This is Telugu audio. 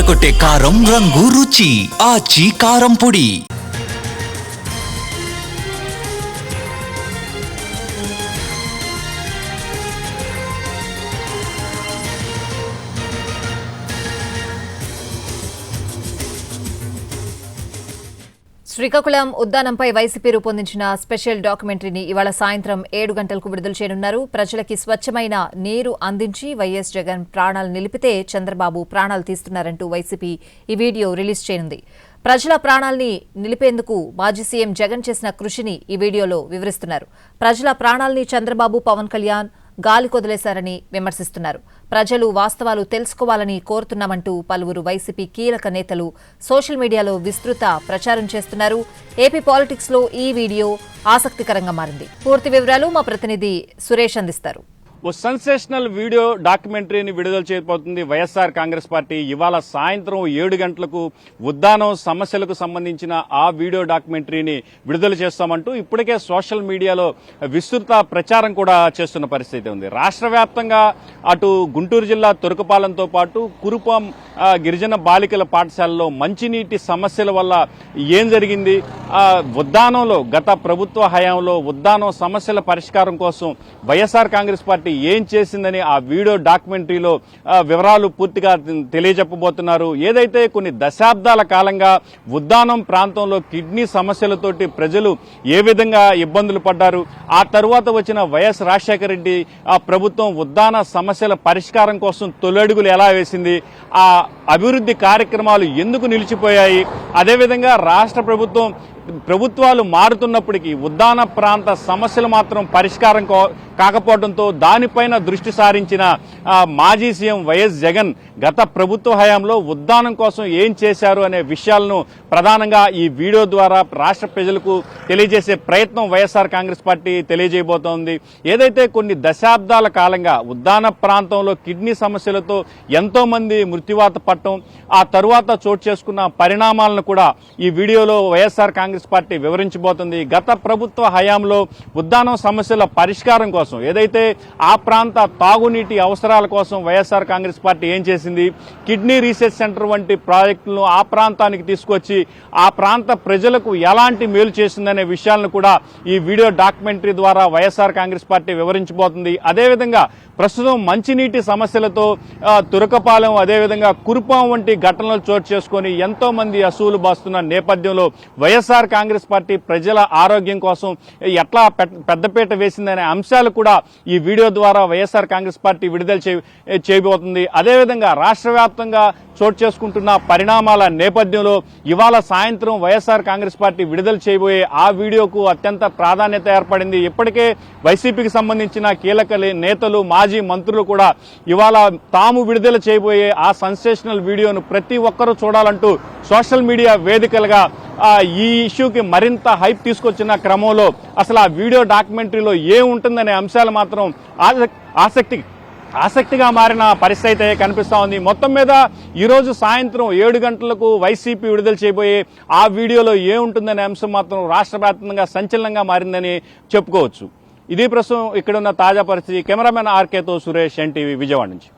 అదరగొట్టే కారం రంగు రుచి ఆచి కారం పొడి. శ్రీకాకుళం ఉద్దానంపై వైసీపీ రూపొందించిన స్పెషల్ డాక్యుమెంటరీని ఇవాళ సాయంత్రం 7 గంటలకు విడుదల చేయనున్నారు. ప్రజలకి స్వచ్ఛమైన నీరు అందించి వైఎస్ జగన్ ప్రాణాలు నిలిపితే చంద్రబాబు ప్రాణాలు తీస్తున్నారంటూ వైసీపీ ఈ వీడియో రిలీజ్ చేయనుంది. ప్రజల ప్రాణాల్ని నిలిపేందుకు మాజీ సీఎం జగన్ చేసిన కృషిని ఈ వీడియోలో వివరిస్తున్నారు. ప్రజల ప్రాణాల్ని చంద్రబాబు, పవన్ కళ్యాణ్ గాలి కొదిలేశారని విమర్శిస్తున్నారు. ప్రజలు వాస్తవాలు తెలుసుకోవాలని కోరుతున్నామంటూ పలువురు వైసీపీ కీలక నేతలు సోషల్ మీడియాలో విస్తృత ప్రచారం చేస్తున్నారు. ఏపీ పాలిటిక్స్ లో ఈ వీడియో ఆసక్తికరంగా మారింది. పూర్తి వివరాలు మా ప్రతినిధి సురేష్ అందిస్తారు. ఓ సెన్సేషనల్ వీడియో డాక్యుమెంటరీని విడుదల చేయబోతుంది వైఎస్ఆర్ కాంగ్రెస్ పార్టీ. ఇవాళ సాయంత్రం 7 గంటలకు ఉద్దానం సమస్యలకు సంబంధించిన ఆ వీడియో డాక్యుమెంటరీని విడుదల చేస్తామంటూ ఇప్పటికే సోషల్ మీడియాలో విస్తృత ప్రచారం కూడా చేస్తున్న పరిస్థితి ఉంది. రాష్ట్ర వ్యాప్తంగా అటు గుంటూరు జిల్లా తురకపాలెంతో పాటు కురుపాం గిరిజన బాలికల పాఠశాలలో మంచినీటి సమస్యల వల్ల ఏం జరిగింది, ఉద్దానంలో గత ప్రభుత్వ హయాంలో ఉద్దానం సమస్యల పరిష్కారం కోసం వైఎస్ఆర్ కాంగ్రెస్ పార్టీ ఏం చేసిందని ఆ వీడియో డాక్యుమెంటరీలో వివరాలు పూర్తిగా తెలియజెప్పబోతున్నారు. ఏదైతే కొన్ని దశాబ్దాల కాలంగా ఉద్దానం ప్రాంతంలో కిడ్నీ సమస్యలతోటి ప్రజలు ఏ విధంగా ఇబ్బందులు పడ్డారు, ఆ తరువాత వచ్చిన వైఎస్ రాజశేఖర రెడ్డి ఆ ప్రభుత్వం ఉద్దాన సమస్యల పరిష్కారం కోసం తొలడుగులు ఎలా వేసింది, ఆ అభివృద్ధి కార్యక్రమాలు ఎందుకు నిలిచిపోయాయి, అదేవిధంగా రాష్ట్ర ప్రభుత్వాలు మారుతున్నప్పటికీ ఉద్దాన ప్రాంత సమస్యలు మాత్రం పరిష్కారం కాకపోవడంతో దానిపైన దృష్టి సారించిన మాజీ సీఎం వైఎస్ జగన్ గత ప్రభుత్వ హయాంలో ఉద్దానం కోసం ఏం చేశారు అనే విషయాలను ప్రధానంగా ఈ వీడియో ద్వారా రాష్ట్ర ప్రజలకు తెలియజేసే ప్రయత్నం వైఎస్ఆర్ కాంగ్రెస్ పార్టీ తెలియజేయబోతోంది. ఏదైతే కొన్ని దశాబ్దాల కాలంగా ఉద్దాన ప్రాంతంలో కిడ్నీ సమస్యలతో ఎంతో మంది మృత్యువాత పట్టడం, ఆ తరువాత చోటు చేసుకున్న పరిణామాలను కూడా ఈ వీడియోలో వైఎస్ఆర్ కాంగ్రెస్ పార్టీ వివరించబోతుంది. గత ప్రభుత్వ హయాంలో ఉద్దానం సమస్యల పరిష్కారం కోసం, ఏదైతే ఆ ప్రాంత తాగునీటి అవసరాల కోసం వైఎస్ఆర్ కాంగ్రెస్ పార్టీ ఏం చేసింది, కిడ్నీ రీసెర్చ్ సెంటర్ వంటి ప్రాజెక్టులను ఆ ప్రాంతానికి తీసుకొచ్చి ఆ ప్రాంత ప్రజలకు ఎలాంటి మేలు చేసిందనే విషయాలను కూడా ఈ వీడియో డాక్యుమెంటరీ ద్వారా వైఎస్ఆర్ కాంగ్రెస్ పార్టీ వివరించబోతుంది. అదేవిధంగా ప్రస్తుతం మంచినీటి సమస్యలతో తురకపాలెం, అదేవిధంగా కురుపాం వంటి ఘటనలు చోటు చేసుకుని ఎంతో మంది అసూలు బాస్తున్న నేపథ్యంలో వైఎస్ఆర్ కాంగ్రెస్ పార్టీ ప్రజల ఆరోగ్యం కోసం ఎట్లా పెద్దపీట వేసిందనే అంశాలు కూడా ఈ వీడియో ద్వారా వైఎస్ఆర్ కాంగ్రెస్ పార్టీ విడుదల చేయబోతుంది. అదేవిధంగా రాష్ట్ర వ్యాప్తంగా చోటు చేసుకుంటున్న పరిణామాల నేపథ్యంలో ఇవాళ సాయంత్రం వైఎస్ఆర్ కాంగ్రెస్ పార్టీ విడుదల చేయబోయే ఆ వీడియోకు అత్యంత ప్రాధాన్యత ఏర్పడింది. ఇప్పటికే వైసీపీకి సంబంధించిన కీలక నేతలు, మాజీ మంత్రులు కూడా ఇవాళ తాము విడుదల చేయబోయే ఆ సెన్సేషనల్ వీడియోను ప్రతి ఒక్కరూ చూడాలంటూ సోషల్ మీడియా వేదికలుగా ఈ ఇష్యూకి మరింత హైప్ తీసుకొచ్చిన క్రమంలో అసలు ఆ వీడియో డాక్యుమెంటరీలో ఏముంటుందనే అంశాలు మాత్రం ఆసక్తిగా మారిన పరిస్థితి అయితే కనిపిస్తా ఉంది. మొత్తం మీద ఈరోజు సాయంత్రం 7 గంటలకు వైసీపీ విడుదల చేయబోయే ఆ వీడియోలో ఏముంటుందనే అంశం మాత్రం రాష్ట్ర వ్యాప్తంగా సంచలనంగా మారిందని చెప్పుకోవచ్చు. ఇది ప్రస్తుతం ఇక్కడున్న తాజా పరిస్థితి. కెమెరామెన్ ఆర్కేతో సురేష్, ఎన్టీవీ, విజయవాడ నుంచి.